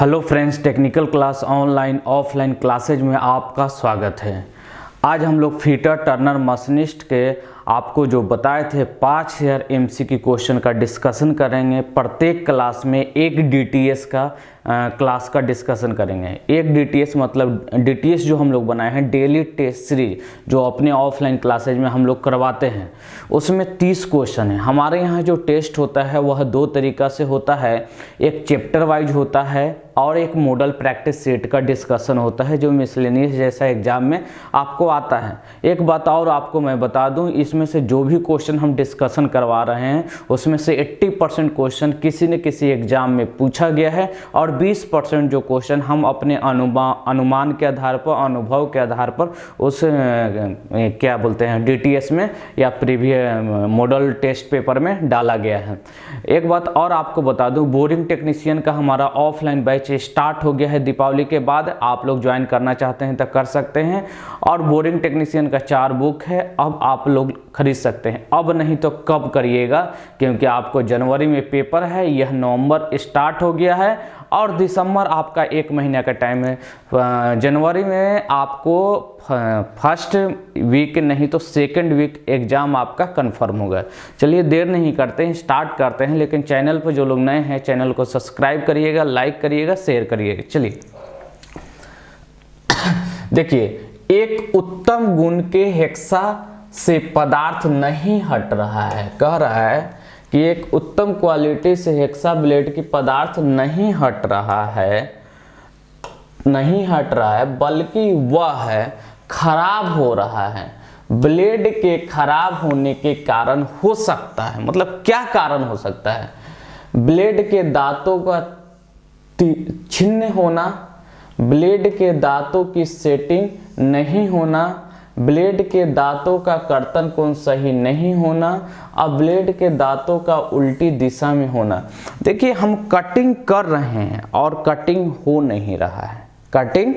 Hello friends, technical class online offline classes में आपका स्वागत है। आज हम लोग फीटर टर्नर मशीनिस्ट के आपको जो बताए थे 5000 एमसीक्यू क्वेश्चन का डिस्कशन करेंगे। प्रत्येक क्लास में एक डीटीएस का क्लास का डिस्कशन करेंगे। एक डीटीएस मतलब डीटीएस जो हम लोग बनाए हैं डेली टेस्ट सीरीज, जो अपने ऑफलाइन क्लासेज में हम लोग करवाते हैं, उसमें 30 क्वेश्चन है। हमारे यहाँ जो टेस्ट होता है वह दो तरीक़ा से होता है, एक चैप्टर वाइज होता है और एक मॉडल प्रैक्टिस सेट का डिस्कशन होता है जो मिसलेनियस जैसा एग्जाम में आपको आता है। एक बात और आपको मैं बता दूं, इसमें से जो भी क्वेश्चन हम डिस्कशन करवा रहे हैं उसमें से 80% क्वेश्चन किसी न किसी एग्जाम में पूछा गया है और 20% जो क्वेश्चन हम अपने अनुमान के आधार पर, अनुभव के आधार पर उस क्या बोलते हैं डीटीएस में या प्रीवियस मॉडल टेस्ट पेपर में डाला गया है। एक बात और आपको बता दूं, बोरिंग टेक्नीशियन का हमारा ऑफलाइन बैच स्टार्ट हो गया है। दीपावली के बाद आप लोग ज्वाइन करना चाहते हैं तो कर सकते हैं। और बोरिंग टेक्नीशियन का 4 बुक है, अब आप लोग खरीद सकते हैं। अब नहीं तो कब करिएगा, क्योंकि आपको जनवरी में पेपर है, यह नवंबर स्टार्ट हो गया है और दिसंबर आपका 1 महीने का टाइम है। जनवरी में आपको फर्स्ट वीक नहीं तो सेकंड वीक एग्जाम आपका कंफर्म होगा। चलिए देर नहीं करते हैं, स्टार्ट करते हैं। लेकिन चैनल पर जो लोग नए हैं चैनल को सब्सक्राइब करिएगा, लाइक करिएगा, शेयर करिएगा। चलिए देखिए, एक उत्तम गुण के हेक्सा से पदार्थ नहीं हट रहा है। कह रहा है कि एक उत्तम क्वालिटी से हेक्सा ब्लेड की पदार्थ नहीं हट रहा है, बल्कि वह खराब हो रहा है। ब्लेड के खराब होने के कारण हो सकता है, मतलब क्या कारण हो सकता है? ब्लेड के दांतों का छिन्न होना, ब्लेड के दांतों की सेटिंग नहीं होना, ब्लेड के दांतों का कर्तन कोण सही नहीं होना, अब ब्लेड के दांतों का उल्टी दिशा में होना। देखिए, हम कटिंग कर रहे हैं और कटिंग हो नहीं रहा है, कटिंग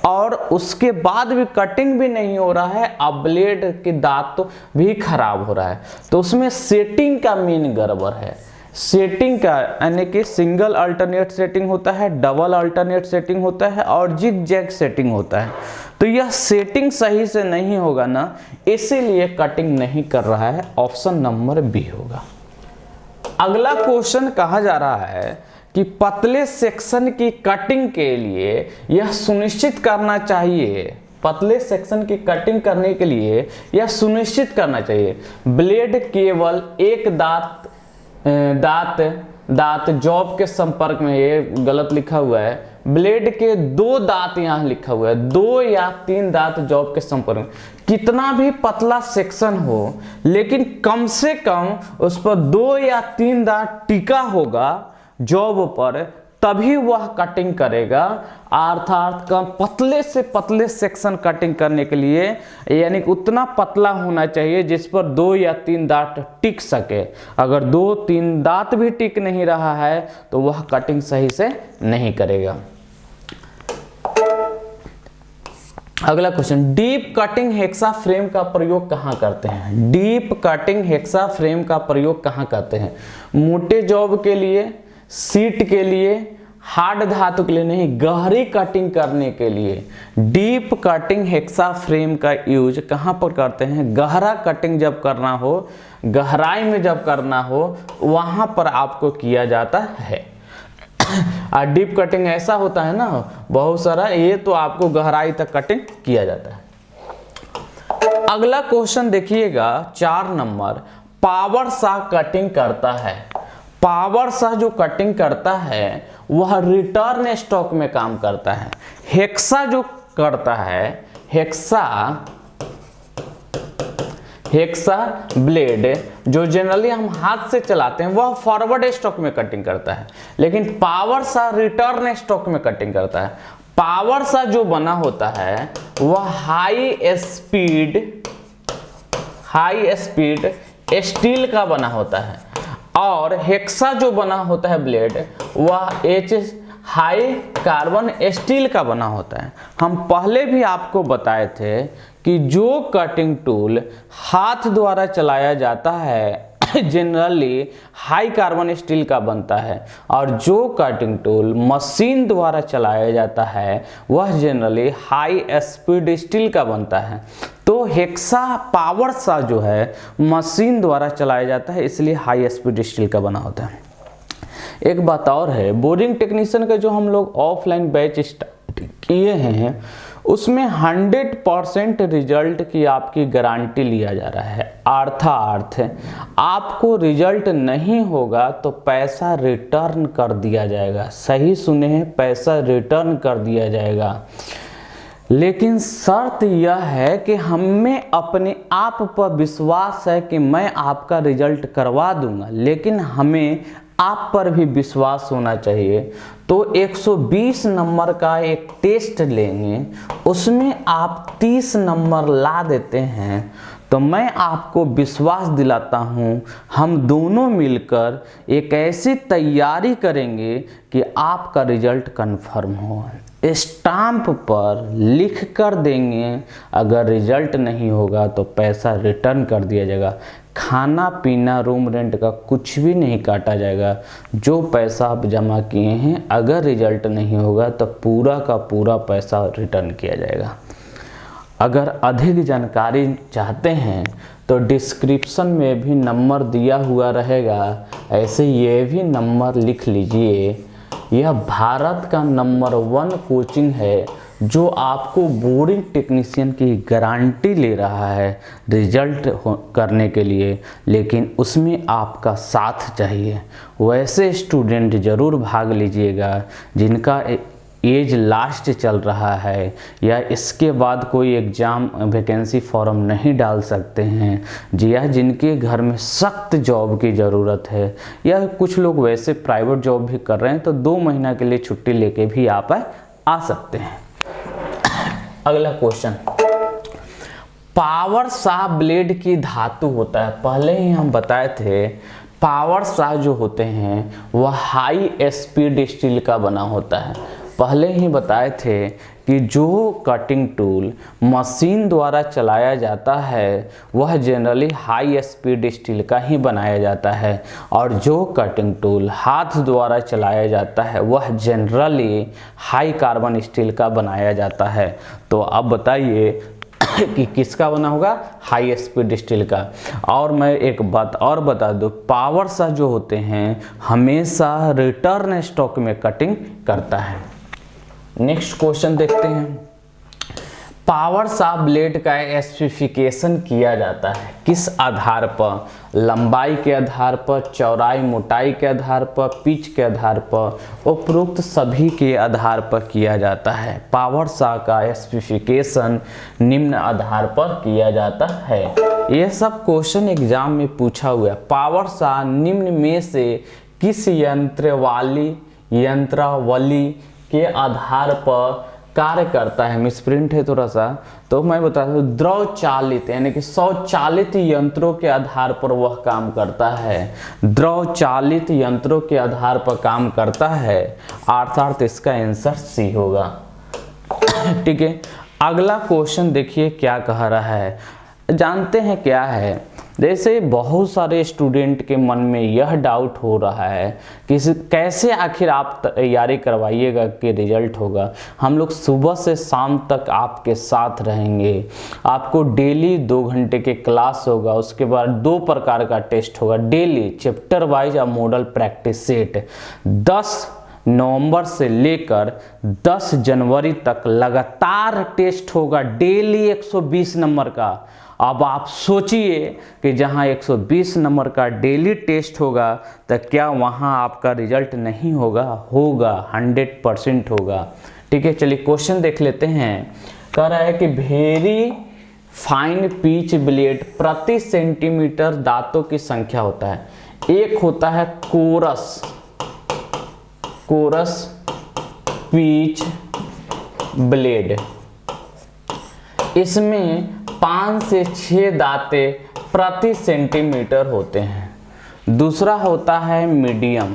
और उसके बाद भी कटिंग भी नहीं हो रहा है, अब ब्लेड के दांत भी खराब हो रहा है। तो उसमें सेटिंग का मेन गड़बड़ है। सेटिंग का यानी कि सिंगल अल्टरनेट सेटिंग होता है, डबल अल्टरनेट सेटिंग होता है और जिग जैग सेटिंग होता है। तो यह सेटिंग सही से नहीं होगा ना, इसीलिए कटिंग नहीं कर रहा है। ऑप्शन नंबर बी होगा। अगला क्वेश्चन कहा जा रहा है कि पतले सेक्शन की कटिंग के लिए यह सुनिश्चित करना चाहिए, पतले सेक्शन की कटिंग करने के लिए यह सुनिश्चित करना चाहिए ब्लेड केवल एक दांत जॉब के संपर्क में, ये गलत लिखा हुआ है, ब्लेड के 2 दांत यहाँ लिखा हुआ है, 2 या 3 दांत जॉब के संपर्क में। कितना भी पतला सेक्शन हो लेकिन कम से कम उस पर 2 या 3 दांत टिका होगा जॉब पर, तभी वह कटिंग करेगा। अर्थात कम पतले से पतले सेक्शन कटिंग करने के लिए यानी कि उतना पतला होना चाहिए जिस पर 2 या 3 दांत टिक सके। अगर 2-3 दांत भी टिक नहीं रहा है तो वह कटिंग सही से नहीं करेगा। अगला question, deep cutting hexa frame का प्रयोग कहाँ करते हैं? डीप कटिंग हेक्सा फ्रेम का प्रयोग कहाँ करते हैं? मोटे जॉब के लिए, सीट के लिए, हार्ड धातु के लिए नहीं, गहरी कटिंग करने के लिए डीप कटिंग हेक्सा फ्रेम का यूज कहाँ पर करते हैं? गहरा कटिंग जब करना हो, गहराई में जब करना हो, वहां पर आपको किया जाता है। और डीप कटिंग ऐसा होता है ना बहुत सारा, ये तो आपको गहराई तक कटिंग किया जाता है। अगला क्वेश्चन देखिएगा 4 नंबर, पावर सॉ कटिंग करता है। पावर सॉ जो कटिंग करता है वह रिटर्न स्टॉक में काम करता है। हेक्सा जो करता है, हेक्सा ब्लेड जो जनरली हम हाथ से चलाते हैं वह फॉरवर्ड स्टॉक में कटिंग करता है, लेकिन पावर सॉ रिटर्न स्टॉक में कटिंग करता है। पावर सॉ जो बना होता है वह हाई स्पीड स्टील का बना होता है और हेक्सा जो बना होता है ब्लेड वह हाई कार्बन स्टील का बना होता है। हम पहले भी आपको बताए थे कि जो कटिंग टूल हाथ द्वारा चलाया जाता है जनरली हाई कार्बन स्टील का बनता है और जो कटिंग टूल मशीन द्वारा चलाया जाता है वह जनरली हाई स्पीड स्टील का बनता है। तो हेक्सा पावर सा जो है मशीन द्वारा चलाया जाता है, इसलिए हाई स्पीड स्टील का बना होता है। एक बात और है, बोरिंग टेक्नीशियन का जो हम लोग ऑफलाइन बैच स्टार्ट किए हैं उसमें 100% रिजल्ट की आपकी गारंटी लिया जा रहा है। अर्थात आपको रिजल्ट नहीं होगा तो पैसा रिटर्न कर दिया जाएगा। सही सुने हैं, पैसा रिटर्न कर दिया जाएगा। लेकिन शर्त यह है कि हमें अपने आप पर विश्वास है कि मैं आपका रिजल्ट करवा दूंगा, लेकिन हमें आप पर भी विश्वास होना चाहिए। तो 120 नंबर का एक टेस्ट लेंगे, उसमें आप 30 नंबर ला देते हैं तो मैं आपको विश्वास दिलाता हूँ हम दोनों मिलकर एक ऐसी तैयारी करेंगे कि आपका रिजल्ट कंफर्म हो। स्टाम्प पर लिख कर देंगे, अगर रिजल्ट नहीं होगा तो पैसा रिटर्न कर दिया जाएगा। खाना पीना रूम रेंट का कुछ भी नहीं काटा जाएगा। जो पैसा आप जमा किए हैं अगर रिजल्ट नहीं होगा तो पूरा का पूरा पैसा रिटर्न किया जाएगा। अगर अधिक जानकारी चाहते हैं तो डिस्क्रिप्शन में भी नंबर दिया हुआ रहेगा, ऐसे ये भी नंबर लिख लीजिए। यह भारत का नंबर 1 कोचिंग है जो आपको बोरिंग टेक्नीशियन की गारंटी ले रहा है रिजल्ट करने के लिए, लेकिन उसमें आपका साथ चाहिए। वैसे स्टूडेंट ज़रूर भाग लीजिएगा जिनका एज लास्ट चल रहा है या इसके बाद कोई एग्ज़ाम वैकेंसी फॉर्म नहीं डाल सकते हैं, या जिनके घर में सख्त जॉब की ज़रूरत है, या कुछ लोग वैसे प्राइवेट जॉब भी कर रहे हैं तो 2 महीना के लिए छुट्टी लेके भी आप आ सकते हैं। अगला क्वेश्चन, पावर सॉ ब्लेड की धातु होता है। पहले ही हम बताए थे पावर सॉ जो होते हैं वह हाई स्पीड स्टील का बना होता है। पहले ही बताए थे कि जो कटिंग टूल मशीन द्वारा चलाया जाता है वह जनरली हाई स्पीड स्टील का ही बनाया जाता है, और जो कटिंग टूल हाथ द्वारा चलाया जाता है वह जनरली हाई कार्बन स्टील का बनाया जाता है। तो अब बताइए कि किसका बना होगा? हाई स्पीड स्टील का। और मैं एक बात और बता दूं, पावर सॉ जो होते हैं हमेशा रिटर्न स्टॉक में कटिंग करता है। नेक्स्ट क्वेश्चन देखते हैं, पावर सॉ ब्लेड का स्पेसिफिकेशन किया जाता है किस आधार पर? लंबाई के आधार पर, चौड़ाई मोटाई के आधार पर, पिच के आधार पर, उपरोक्त सभी के आधार पर किया जाता है। पावर सॉ का स्पेसिफिकेशन निम्न आधार पर किया जाता है। यह सब क्वेश्चन एग्जाम में पूछा हुआ है। पावर सॉ निम्न में से किस यंत्रावली के आधार पर कार्य करता है? मिसप्रिंट है थोड़ा सा, तो मैं बता दूं, द्रव चालित यानी कि स्वचालित यंत्रों के आधार पर वह काम करता है। द्रव चालित यंत्रों के आधार पर काम करता है, अर्थात इसका आंसर सी होगा। ठीक है, अगला क्वेश्चन देखिए क्या कह रहा है, जानते हैं क्या है। जैसे बहुत सारे स्टूडेंट के मन में यह डाउट हो रहा है कि कैसे आखिर आप तैयारी करवाइएगा कि रिजल्ट होगा। हम लोग सुबह से शाम तक आपके साथ रहेंगे, आपको डेली 2 घंटे के क्लास होगा, उसके बाद 2 प्रकार का टेस्ट होगा डेली, चैप्टर वाइज और मॉडल प्रैक्टिस सेट। 10 नवंबर से लेकर 10 जनवरी तक लगातार टेस्ट होगा डेली 120 नंबर का। अब आप सोचिए कि जहां 120 नंबर का डेली टेस्ट होगा तो क्या वहां आपका रिजल्ट नहीं होगा? होगा, 100% होगा। ठीक है, चलिए क्वेश्चन देख लेते हैं। कह रहा है कि वेरी फाइन पिच ब्लेड प्रति सेंटीमीटर दांतों की संख्या होता है। एक होता है कोरस पिच ब्लेड, इसमें 5 से 6 दांते प्रति सेंटीमीटर होते हैं। दूसरा होता है मीडियम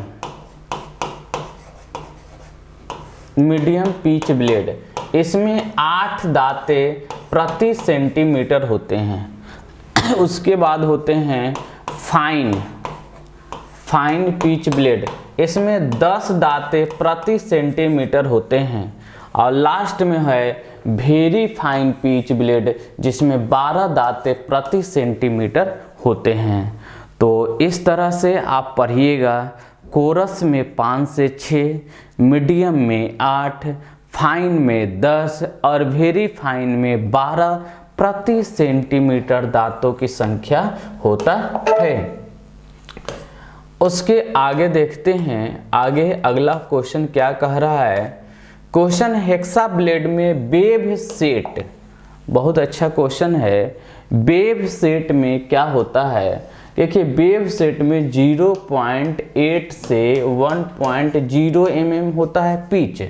पिच ब्लेड, इसमें 8 दांते प्रति सेंटीमीटर होते हैं। उसके बाद होते हैं फाइन फाइन पिच ब्लेड, इसमें 10 दांतें प्रति सेंटीमीटर होते हैं। और लास्ट में है वेरी फाइन पिच ब्लेड, जिसमें 12 दांतें प्रति सेंटीमीटर होते हैं। तो इस तरह से आप पढ़िएगा। कोरस में 5 से 6, मीडियम में 8, फाइन में 10 और वेरी फाइन में 12 प्रति सेंटीमीटर दांतों की संख्या होता है। उसके आगे देखते हैं, आगे अगला क्वेश्चन क्या कह रहा है। क्वेश्चन हेक्सा ब्लेड में वेव सेट, बहुत अच्छा क्वेश्चन है। वेव सेट में क्या होता है, देखिए वेव सेट में 0.8 से 1.0 mm होता है पिच।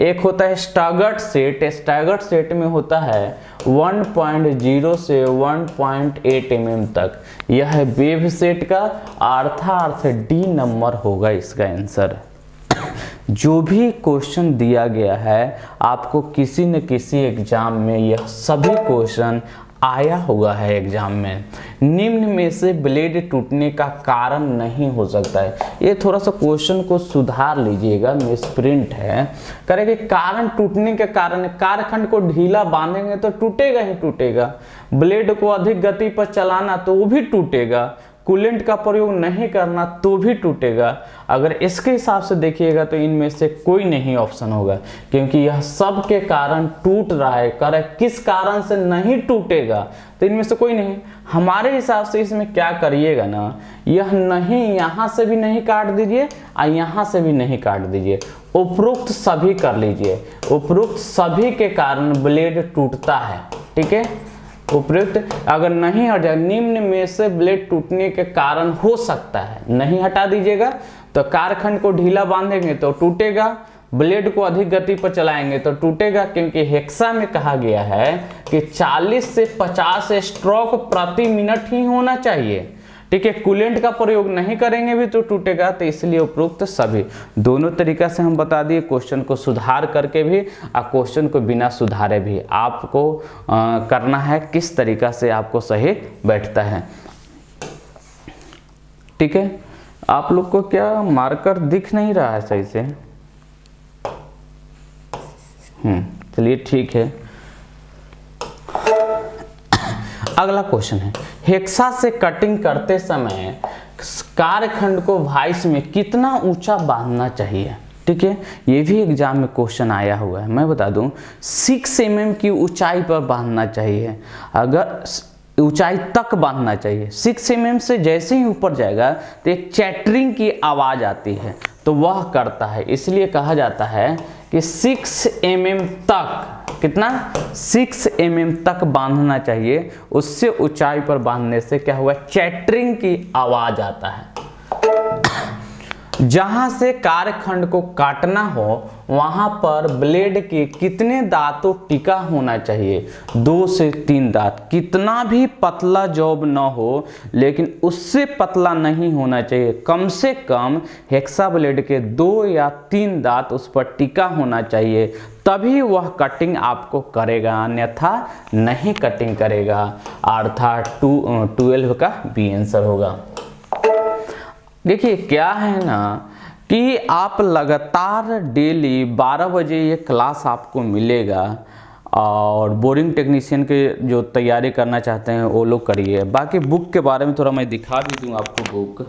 एक होता है स्टैगर्ड सेट, स्टैगर्ड सेट में होता है 1.0 से 1.8 mm तक। यह है वेव सेट का, अर्थात डी नंबर होगा इसका आंसर। जो भी क्वेश्चन दिया गया है आपको किसी न किसी एग्जाम में यह सभी क्वेश्चन आया हुआ है एग्जाम में। निम्न में से ब्लेड टूटने का कारण नहीं हो सकता है। ये थोड़ा सा क्वेश्चन को सुधार लीजिएगा, मिसप्रिंट है। करेंगे कारण टूटने के कारण, कारखंड को ढीला बांधेंगे तो टूटेगा ही टूटेगा। ब्लेड को अधिक गति पर चलाना तो वो भी टूटेगा। कूलेंट का प्रयोग नहीं करना तो भी टूटेगा। अगर इसके हिसाब से देखिएगा तो इनमें से कोई नहीं ऑप्शन होगा, क्योंकि यह सब के कारण टूट रहा है। करे किस कारण से नहीं टूटेगा, तो इनमें से कोई नहीं। हमारे हिसाब से इसमें क्या करिएगा ना, यह नहीं यहाँ से भी नहीं काट दीजिए और यहाँ से भी नहीं काट दीजिए, उपरोक्त सभी कर लीजिए। उपरोक्त सभी के कारण ब्लेड टूटता है, ठीक है। उपयुक्त अगर नहीं हट जाए, निम्न में से ब्लेड टूटने के कारण हो सकता है, नहीं हटा दीजिएगा तो कारखंड को ढीला बांधेंगे तो टूटेगा, ब्लेड को अधिक गति पर चलाएंगे तो टूटेगा, क्योंकि हेक्सा में कहा गया है कि 40 से 50 स्ट्रोक प्रति मिनट ही होना चाहिए, ठीक है। कूलेंट का प्रयोग नहीं करेंगे भी तो टूटेगा। तो इसलिए उपरोक्त सभी, दोनों तरीका से हम बता दिए, क्वेश्चन को सुधार करके भी और क्वेश्चन को बिना सुधारे भी आपको करना है किस तरीका से आपको सही बैठता है, ठीक है। आप लोग को क्या मार्कर दिख नहीं रहा है सही से? चलिए ठीक है। अगला क्वेश्चन है, हेक्सा से कटिंग करते समय कारखंड को वाइस में कितना ऊंचा बांधना चाहिए, ठीक है। ये भी एग्जाम में क्वेश्चन आया हुआ है। मैं बता दूं 6 mm की ऊंचाई पर बांधना चाहिए, अगर ऊंचाई तक बांधना चाहिए। 6 mm से जैसे ही ऊपर जाएगा तो एक चैटरिंग की आवाज आती है, तो वह करता है। इसलिए कहा जाता है कि 6 mm तक, कितना 6 mm तक बांधना चाहिए। उससे ऊंचाई पर बांधने से क्या हुआ, चैटरिंग की आवाज आता है। जहां से कारखंड को काटना हो वहां पर ब्लेड के कितने दांतों टिका होना चाहिए, 2 से 3 दांत। कितना भी पतला जॉब न हो, लेकिन उससे पतला नहीं होना चाहिए। कम से कम हेक्सा ब्लेड के 2 या 3 दांत उस पर टिका होना चाहिए, तभी वह कटिंग आपको करेगा, अन्यथा नहीं कटिंग करेगा। अर्थात 12 का बी आंसर होगा। देखिए क्या है ना कि आप लगातार डेली 12 बजे ये क्लास आपको मिलेगा, और बोरिंग टेक्नीशियन के जो तैयारी करना चाहते हैं वो लोग करिए। बाकी बुक के बारे में थोड़ा मैं दिखा भी दूँ आपको बुक।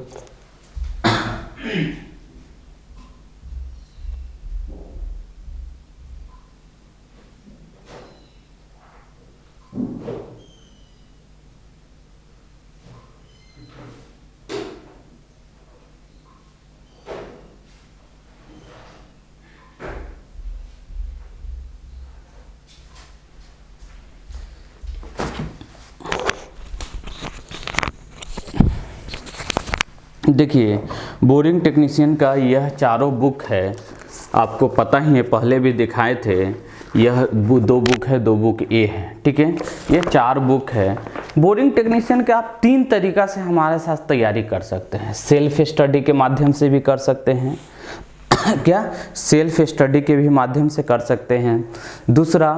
देखिए बोरिंग टेक्नीशियन का यह चारों बुक है, आपको पता ही है, पहले भी दिखाए थे। यह 2 बुक है, 2 बुक ए है, ठीक है। ये 4 बुक है। बोरिंग टेक्नीशियन के आप 3 तरीका से हमारे साथ तैयारी कर सकते हैं। सेल्फ स्टडी के माध्यम से भी कर सकते हैं क्या, सेल्फ स्टडी के भी माध्यम से कर सकते हैं। दूसरा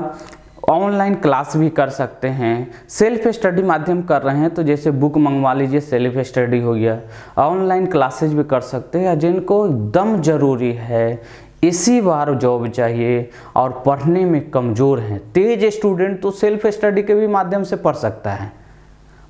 ऑनलाइन क्लास भी कर सकते हैं, सेल्फ स्टडी माध्यम कर रहे हैं तो जैसे बुक मंगवा लीजिए, सेल्फ स्टडी हो गया। ऑनलाइन क्लासेज भी कर सकते हैं, या जिनको एकदम ज़रूरी है, इसी बार जॉब चाहिए और पढ़ने में कमज़ोर हैं, तेज स्टूडेंट, तो सेल्फ स्टडी के भी माध्यम से पढ़ सकता है।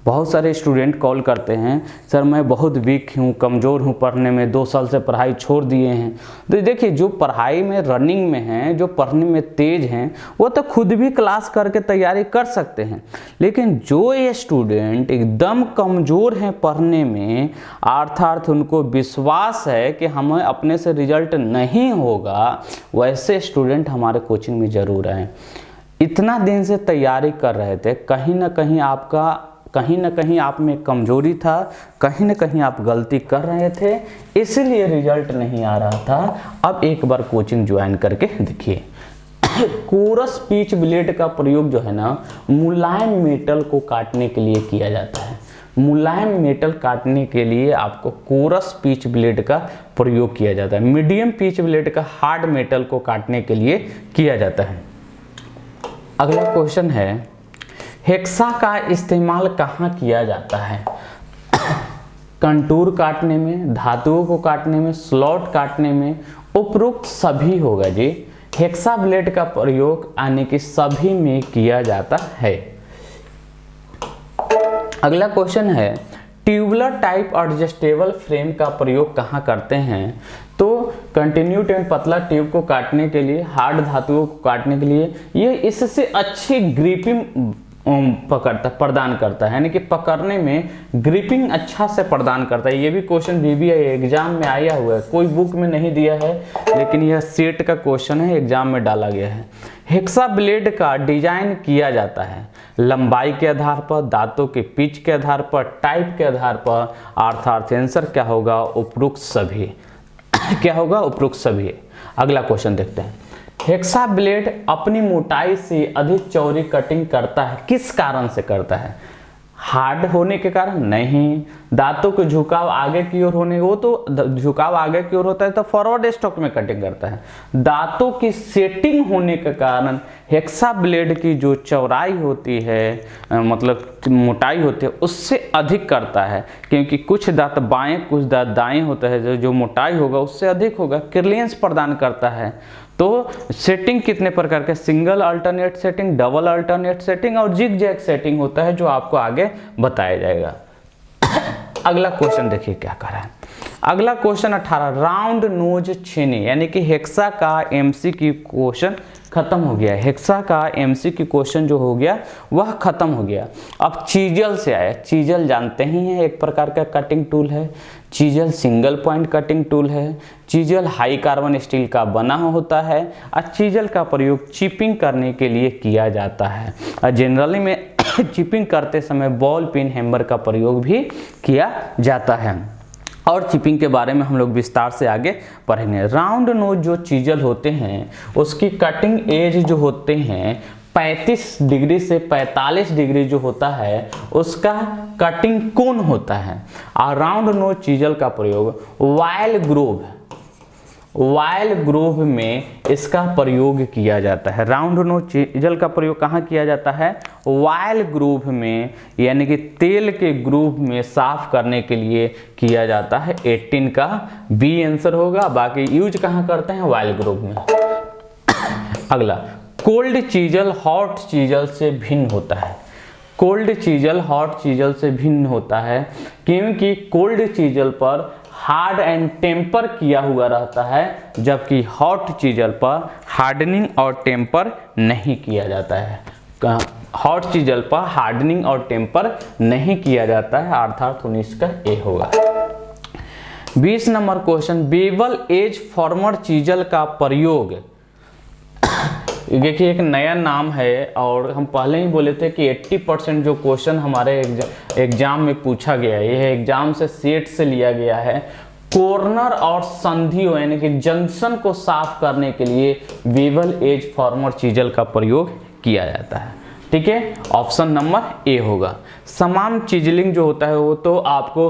बहुत सारे स्टूडेंट कॉल करते हैं, सर मैं बहुत वीक हूँ, कमज़ोर हूँ पढ़ने में, 2 साल से पढ़ाई छोड़ दिए हैं। तो देखिए, जो पढ़ाई में रनिंग में हैं, जो पढ़ने में तेज हैं, वो तो खुद भी क्लास करके तैयारी कर सकते हैं। लेकिन जो ये स्टूडेंट एकदम कमज़ोर हैं पढ़ने में, अर्थात उनको विश्वास है कि हमें अपने से रिजल्ट नहीं होगा, वैसे स्टूडेंट हमारे कोचिंग में ज़रूर आएँ। इतना दिन से तैयारी कर रहे थे, कहीं ना कहीं आप में कमजोरी था, कहीं ना कहीं आप गलती कर रहे थे, इसीलिए रिजल्ट नहीं आ रहा था। अब एक बार कोचिंग ज्वाइन करके देखिए। कोरस पिच ब्लेड का प्रयोग जो है ना, मुलायम मेटल को काटने के लिए किया जाता है। मुलायम मेटल काटने के लिए आपको कोरस पिच ब्लेड का प्रयोग किया जाता है। मीडियम पिच ब्लेड का हार्ड मेटल को काटने के लिए किया जाता है। अगला क्वेश्चन है, हेक्सा का इस्तेमाल कहाँ किया जाता है? कंटूर काटने में, धातुओं को काटने में, स्लॉट काटने में, उपरोक्त सभी होगा जी। हेक्सा ब्लेड का प्रयोग यानी कि सभी में किया जाता है। अगला क्वेश्चन है, ट्यूबुलर टाइप एडजस्टेबल फ्रेम का प्रयोग कहाँ करते हैं? तो कंटिन्यू ट्यूब, पतला ट्यूब को काटने के लिए, हार्ड धातुओं को काटने के लिए, ये इससे अच्छी ग्रिपिंग प्रदान करता है, यानी कि पकड़ने में ग्रिपिंग अच्छा से प्रदान करता है। ये भी क्वेश्चन बीबीआई एग्जाम में आया हुआ है, कोई बुक में नहीं दिया है, लेकिन यह सेट का क्वेश्चन है, एग्जाम में डाला गया है। हेक्सा ब्लेड का डिजाइन किया जाता है लंबाई के आधार पर, दांतों के पिच के आधार पर, टाइप के आधार पर, अर्थात आंसर क्या होगा? उपरोक्त सभी। क्या होगा? उपरोक्त सभी। अगला क्वेश्चन देखते हैं, हेक्सा ब्लेड अपनी मोटाई से अधिक चौड़ी कटिंग करता है, किस कारण से करता है? हार्ड होने के कारण? नहीं। दांतों के झुकाव आगे की ओर होने, वो तो झुकाव आगे की ओर होता है तो फॉरवर्ड स्टॉक में कटिंग करता है। दांतों की सेटिंग होने के कारण हेक्सा ब्लेड की जो चौड़ाई होती है, मतलब मोटाई होती है, उससे अधिक करता है, क्योंकि कुछ दांत बाएं कुछ दांत दाएं होता है, जो मोटाई होगा उससे अधिक होगा, क्लियरेंस प्रदान करता है। तो सेटिंग कितने प्रकार के? Single alternate setting, double alternate setting और जिग जैग सेटिंग होता है, जो आपको आगे बताया जाएगा। अगला क्वेश्चन देखिए क्या कर रहा है। अगला क्वेश्चन 18, राउंड नोज छेनी, यानी कि हेक्सा का एमसीक्यू क्वेश्चन खत्म हो गया। हेक्सा का एमसीक्यू क्वेश्चन जो हो गया वह खत्म हो गया। अब चीजल से आया। चीजल जानते ही हैं, एक प्रकार का कटिंग टूल है। Chisel single point cutting tool है। चीजल हाई कार्बन स्टील का बना होता है और चीजल का प्रयोग चिपिंग करने के लिए किया जाता है। और जनरली में चिपिंग करते समय बॉल पिन हैमर का प्रयोग भी किया जाता है। और चिपिंग के बारे में हम लोग विस्तार से आगे पढ़ेंगे। राउंड नोज जो चीजल होते हैं उसकी कटिंग एज जो होते हैं 35 डिग्री से 45 डिग्री जो होता है उसका कटिंग कोण होता है। और राउंड नोज चीजल का प्रयोग वायल ग्रोव में इसका प्रयोग किया जाता है। राउंड नोज चीजल का प्रयोग कहाँ किया जाता है? वायल ग्रोव में, यानी कि तेल के ग्रूव में साफ करने के लिए किया जाता है। 18 का बी आंसर होगा। बाकी यूज कहाँ करते हैं? वायल ग्रोव में। अगला, कोल्ड चीजल हॉट चीजल से भिन्न होता है। कोल्ड चीजल हॉट चीजल से भिन्न होता है क्योंकि कोल्ड चीजल पर हार्ड एंड टेम्पर किया हुआ रहता है, जबकि हॉट चीजल पर हार्डनिंग और टेम्पर नहीं किया जाता है। हॉट चीजल पर हार्डनिंग और टेम्पर नहीं किया जाता है, अर्थात 19 का ए होगा। 20 number question, bevel edge firmer chisel का प्रयोग। देखिए एक नया नाम है और हम पहले ही बोले थे कि 80% जो क्वेश्चन हमारे एग्जाम में पूछा गया है, यह एग्जाम से सेट से लिया गया है। कॉर्नर और संधियों यानी कि जंक्शन को साफ करने के लिए बेवल एज फॉर्मर चीजल का प्रयोग किया जाता है। ठीक है, ऑप्शन नंबर ए होगा। समान चीजलिंग जो होता है वो तो आपको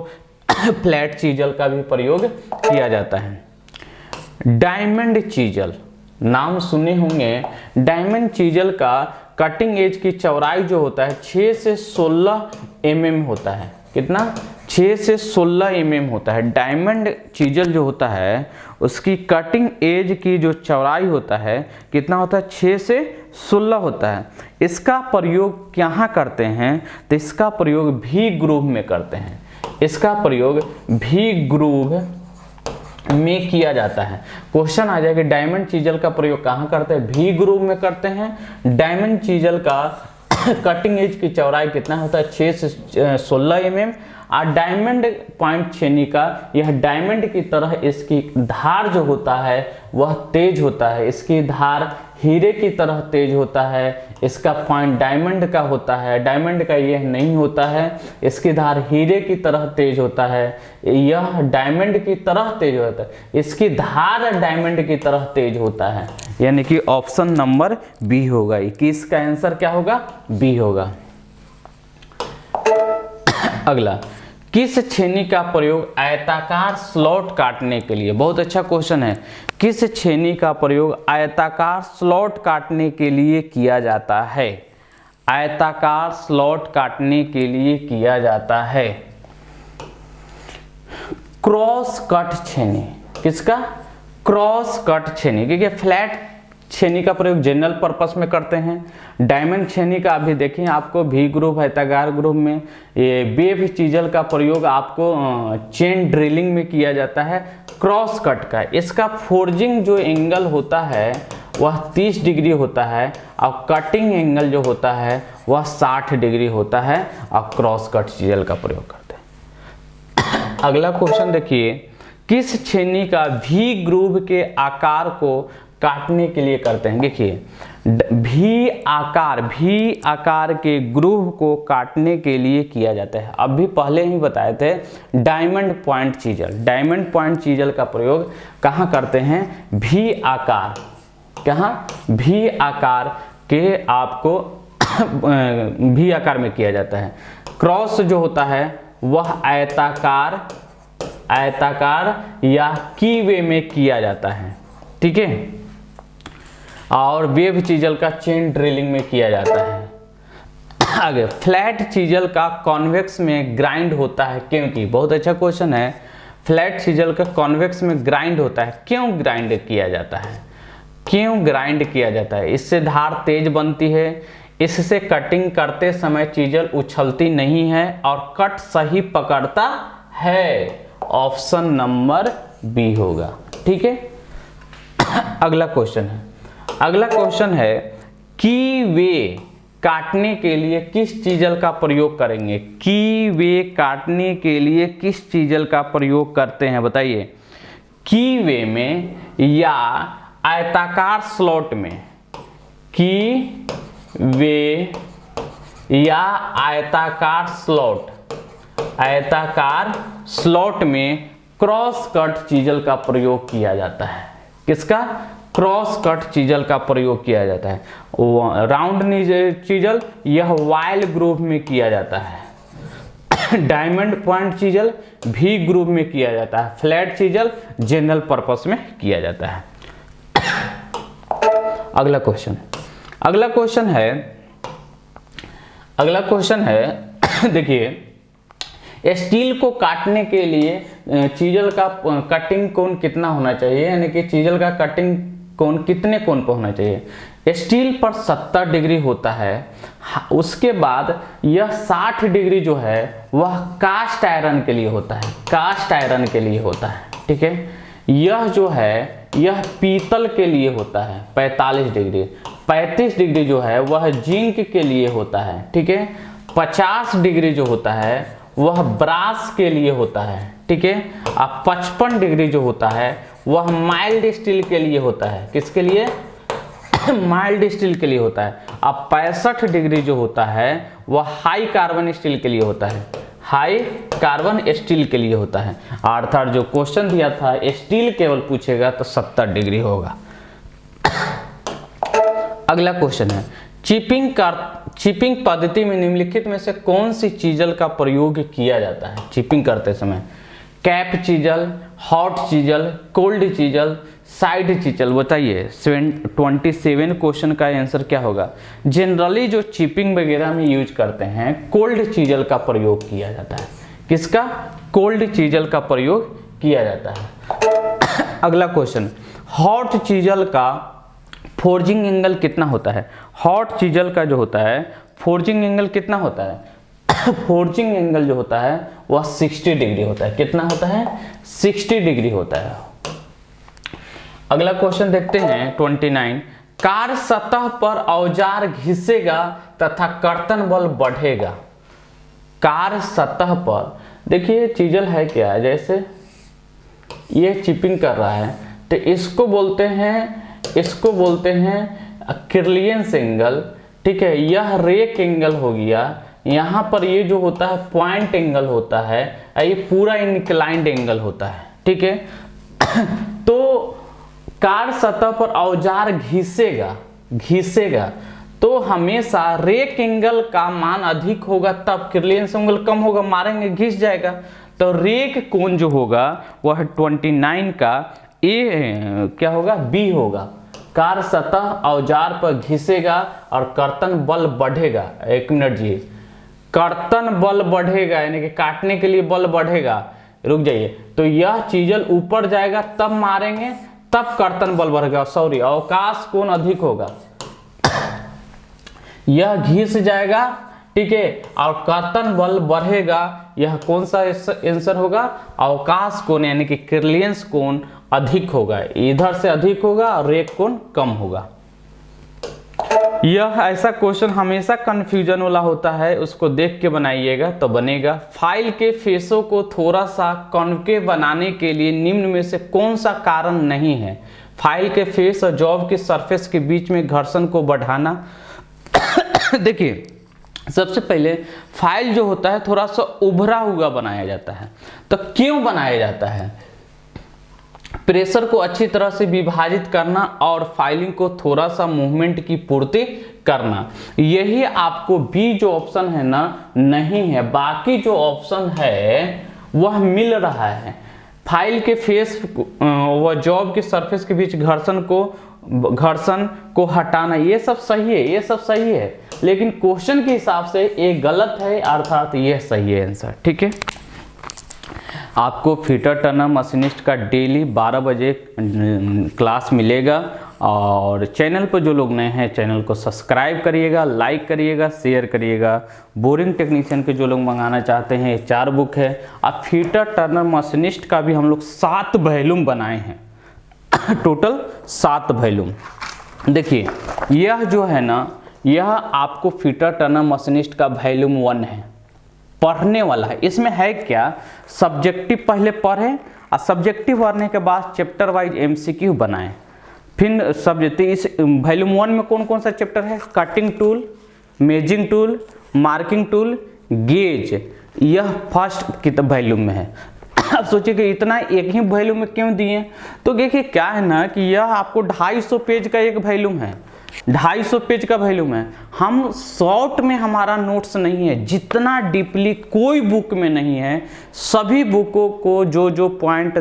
फ्लैट चीजल का भी प्रयोग किया जाता है। डायमंड चीजल नाम सुने होंगे। डायमंड चीजल का कटिंग एज की चौड़ाई जो होता है 6 से 16 mm होता है। कितना? 6 से 16 mm होता है। डायमंड चीजल जो होता है उसकी कटिंग एज की जो चौड़ाई होता है कितना होता है? 6 से 16 होता है। इसका प्रयोग कहाँ करते हैं? तो इसका प्रयोग भी ग्रूव में करते हैं। इसका प्रयोग भी ग्रूव में किया जाता है। क्वेश्चन आ जाएगा डायमंड चीजल का प्रयोग कहाँ करते हैं? भी ग्रूव में करते हैं। डायमंड चीजल का कटिंग एज की चौड़ाई कितना होता है? 6 से 16 mm। और डायमंड पॉइंट छेनी का यह डायमंड की तरह इसकी धार जो होता है वह तेज होता है। इसकी धार हीरे की तरह तेज होता है। इसका पॉइंट डायमंड का होता है, डायमंड का यह नहीं होता है। इसकी धार हीरे की तरह तेज होता है, यह डायमंड की तरह तेज होता है। इसकी धार डायमंड की तरह तेज होता है। यानी कि ऑप्शन नंबर बी होगा। 21 का आंसर क्या होगा? बी होगा। अगला, किस छेनी का प्रयोग आयताकार स्लॉट काटने के लिए? बहुत अच्छा क्वेश्चन है। किस छेनी का प्रयोग आयताकार स्लॉट काटने के लिए किया जाता है? आयताकार स्लॉट काटने के लिए किया जाता है क्रॉस कट छेनी। किसका? क्रॉस कट छेनी। क्योंकि फ्लैट छेनी का प्रयोग जनरल पर्पस में करते हैं। डायमंड छेनी का अभी देखें आपको भी ग्रुप आयताकार ग्रुप में। ये वेव चीजल का प्रयोग आपको चेन ड्रिलिंग में किया जाता है। क्रॉस कट का इसका फोर्जिंग जो एंगल होता है वह 30 डिग्री होता है और कटिंग एंगल जो होता है वह 60 डिग्री होता है और क्रॉस कट चीजल का प्रयोग करते हैं। अगला क्वेश्चन देखिए, किस छेनी का भी ग्रूव के आकार को काटने के लिए करते हैं? देखिए भी आकार के ग्रूव को काटने के लिए किया जाता है। अभी पहले ही बताए थे diamond point chisel. Diamond point chisel का प्रयोग कहाँ करते हैं? भी आकार। कहाँ? भी आकार के आपको भी आकार में किया जाता है। क्रॉस जो होता है वह आयताकार या की वे में किया जाता है। ठीक है। और वेव चीजल का चेन ड्रिलिंग में किया जाता है। आगे, फ्लैट चीजल का कॉन्वेक्स में ग्राइंड होता है क्योंकि? बहुत अच्छा क्वेश्चन है। फ्लैट चीजल का कॉन्वेक्स में ग्राइंड होता है, क्यों ग्राइंड किया जाता है? क्यों ग्राइंड किया जाता है? इससे धार तेज बनती है, इससे कटिंग करते समय चीजल उछलती नहीं है और कट सही पकड़ता है। ऑप्शन नंबर बी होगा। ठीक है। अगला क्वेश्चन है की वे काटने के लिए किस चीजल का प्रयोग करेंगे? की वे काटने के लिए किस चीजल का प्रयोग करते हैं बताइए? की वे में या आयताकार स्लॉट में? की वे या आयताकार स्लॉट में क्रॉस कट चीजल का प्रयोग किया जाता है। किसका? क्रॉस कट चीजल का प्रयोग किया जाता है। राउंड चीजल यह वाइल ग्रूव में किया जाता है। डायमंड पॉइंट चीजल भी ग्रूव में किया जाता है। फ्लैट चीजल जनरल पर्पस में किया जाता है। अगला क्वेश्चन है देखिए, स्टील को काटने के लिए चीजल का कटिंग कोण कितना होना चाहिए? यानी कि चीजल का कटिंग कोण कितने कोण पर होना चाहिए? स्टील पर 70 डिग्री होता है। उसके बाद यह 60 डिग्री जो है वह कास्ट आयरन के लिए होता है। ठीक है। यह जो है यह पीतल के लिए होता है 45 डिग्री। 35 डिग्री जो है वह जिंक के लिए होता है। ठीक है। 50 डिग्री जो होता है वह ब्रास के लिए होता है। ठीक है। अब 55 डिग्री जो होता है वह माइल्ड स्टील के लिए होता है। किसके लिए? माइल्ड स्टील के लिए होता है। अब 65 डिग्री जो होता है वह हाई कार्बन स्टील के लिए होता है। हाई कार्बन स्टील के लिए होता है। अर्थात जो क्वेश्चन दिया था स्टील केवल पूछेगा तो 70 डिग्री होगा। अगला क्वेश्चन है, चिपिंग पद्धति में निम्नलिखित में से कौन सी चीजल का प्रयोग किया जाता है चिपिंग करते समय? Cap chisel, hot chisel, cold chisel, side chisel. बताइए 27 क्वेश्चन का आंसर क्या होगा। जनरली जो चिपिंग वगैरह में यूज करते हैं कोल्ड चीजल का प्रयोग किया जाता है। किसका? कोल्ड चीजल का प्रयोग किया जाता है। अगला क्वेश्चन, हॉट चीजल का फोर्जिंग एंगल कितना होता है? हॉट चीजल का जो होता है फोर्जिंग एंगल कितना होता है? फोर्जिंग एंगल जो होता है वह 60 डिग्री होता है। कितना होता है? 60 डिग्री होता है। अगला क्वेश्चन देखते हैं 29, कार्य सतह पर औजार घिसेगा तथा कर्तन बल बढ़ेगा। कार्य सतह पर, देखिए चीजल है क्या है, जैसे ये चिपिंग कर रहा है तो इसको बोलते हैं क्रिलियंस एंगल। ठीक है, यह रेक एंगल हो गया। यहाँ पर ये जो होता है पॉइंट एंगल होता है, ये पूरा इंक्लाइंड एंगल होता है। ठीक है, तो कार्य सतह पर औजार घिसेगा तो हमेशा रेक एंगल का मान अधिक होगा, तब क्रिलियंस एंगल कम होगा, मारेंगे घिस जाएगा। तो रेक कोण जो होगा वह 29 का ए क्या होगा? बी होगा। कार्य सतह औजार पर घिसेगा और कर्तन बल बढ़ेगा। एक मिनट जी, कर्तन बल बढ़ेगा यानी कि काटने के लिए बल बढ़ेगा। रुक जाइए, तो यह चीजल ऊपर जाएगा तब मारेंगे, तब कर्तन बल बढ़ेगा। सॉरी, अवकाश कोण अधिक होगा। यह घिस जाएगा, ठीक है, और कर्तन बल बढ़ेगा। यह कौन सा आंसर होगा? अवकाश कोण यानी कि क्रिलियंस कोण अधिक होगा। इधर से अधिक होगा और रेक कोण कम होगा। यह ऐसा क्वेश्चन हमेशा कंफ्यूजन वाला होता है, उसको देख के बनाइएगा तो बनेगा। फाइल के फेसों को थोड़ा सा कॉन्केव बनाने के लिए निम्न में से कौन सा कारण नहीं है? फाइल के फेस और जॉब की सरफेस के बीच में घर्षण को बढ़ाना। देखिए, सबसे पहले फाइल जो होता है थोड़ा सा उभरा हुआ बनाया जाता है। तो क्यों बनाया जाता है? प्रेशर को अच्छी तरह से विभाजित करना और फाइलिंग को थोड़ा सा मूवमेंट की पूर्ति करना। यही आपको बी जो ऑप्शन है ना नहीं है, बाकी जो ऑप्शन है वह मिल रहा है। फाइल के फेस व जॉब के सरफेस के बीच घर्षण को हटाना, ये सब सही है, लेकिन क्वेश्चन के हिसाब से ये गलत है, अर्थात ये सही है आंसर। ठीक है, आपको फीटर टर्नर मशीनिस्ट का डेली 12 बजे क्लास मिलेगा। और चैनल पर जो लोग नए हैं चैनल को सब्सक्राइब करिएगा, लाइक करिएगा, शेयर करिएगा। बोरिंग टेक्नीशियन के जो लोग मंगाना चाहते हैं, 4 बुक है। अब फीटर टर्नर मशीनिस्ट का भी हम लोग 7 वॉल्यूम बनाए हैं, टोटल 7 वॉल्यूम। देखिए, यह जो है ना, यह आपको फीटर टर्नर मशीनिस्ट का वॉल्यूम 1 है, पढ़ने वाला है। इसमें है क्या? सब्जेक्टिव पहले पढ़े और सब्जेक्टिव पढ़ने के बाद चैप्टर वाइज एमसीक्यू बनाएं। फिर सब्जेक्टिव इस वॉल्यूम 1 में कौन कौन सा चैप्टर है? Cutting tool, मेजिंग tool, marking tool, gauge. यह फर्स्ट वॉल्यूम में है। अब सोचिए कि इतना एक ही वॉल्यूम में क्यों दिए? तो देखिए क्या है ना कि यह आपको 250 पेज का एक वॉल्यूम है, 250 पेज का वॉल्यूम है। हम शॉर्ट में हमारा नोट्स नहीं है, जितना डीपली कोई बुक में नहीं है। सभी बुकों को जो पॉइंट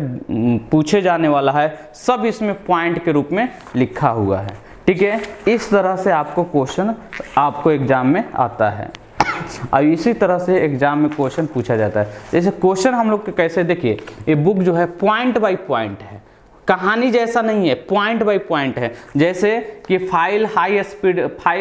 पूछे जाने वाला है सब इसमें पॉइंट के रूप में लिखा हुआ है। ठीक है, इस तरह से आपको क्वेश्चन आपको एग्जाम में आता है। अब इसी तरह से एग्जाम में क्वेश्चन पूछा जाता है। जैसे क्वेश्चन हम लोग कैसे, देखिए ये बुक जो है पॉइंट बाय पॉइंट है, कहानी जैसा नहीं है, पॉइंट बाय पॉइंट है। जैसे कि फाइल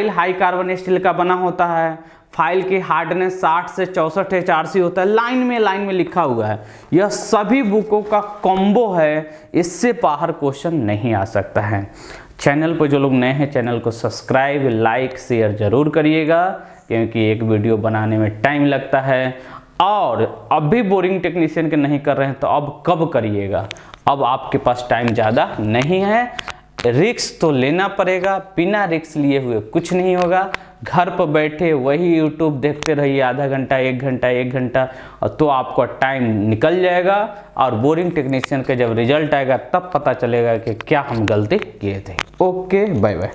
हाई कार्बन स्टील का बना होता है, फाइल की हार्डनेस 60 से 64 HRC होता है, लाइन में लिखा हुआ है। यह सभी बुकों का कॉम्बो है, इससे बाहर क्वेश्चन नहीं आ सकता है। चैनल पर जो लोग नए हैं चैनल को सब्सक्राइब, लाइक, शेयर जरूर करिएगा, क्योंकि एक वीडियो बनाने में टाइम लगता है। और अब भी बोरिंग टेक्नीशियन के नहीं कर रहे हैं तो अब कब करिएगा? अब आपके पास टाइम ज़्यादा नहीं है, रिस्क तो लेना पड़ेगा। बिना रिस्क लिए हुए कुछ नहीं होगा। घर पर बैठे वही यूट्यूब देखते रहिए आधा घंटा, 1 घंटा, और तो आपका टाइम निकल जाएगा। और बोरिंग टेक्नीशियन का जब रिजल्ट आएगा तब पता चलेगा कि क्या हम गलती किए थे। Okay, bye bye.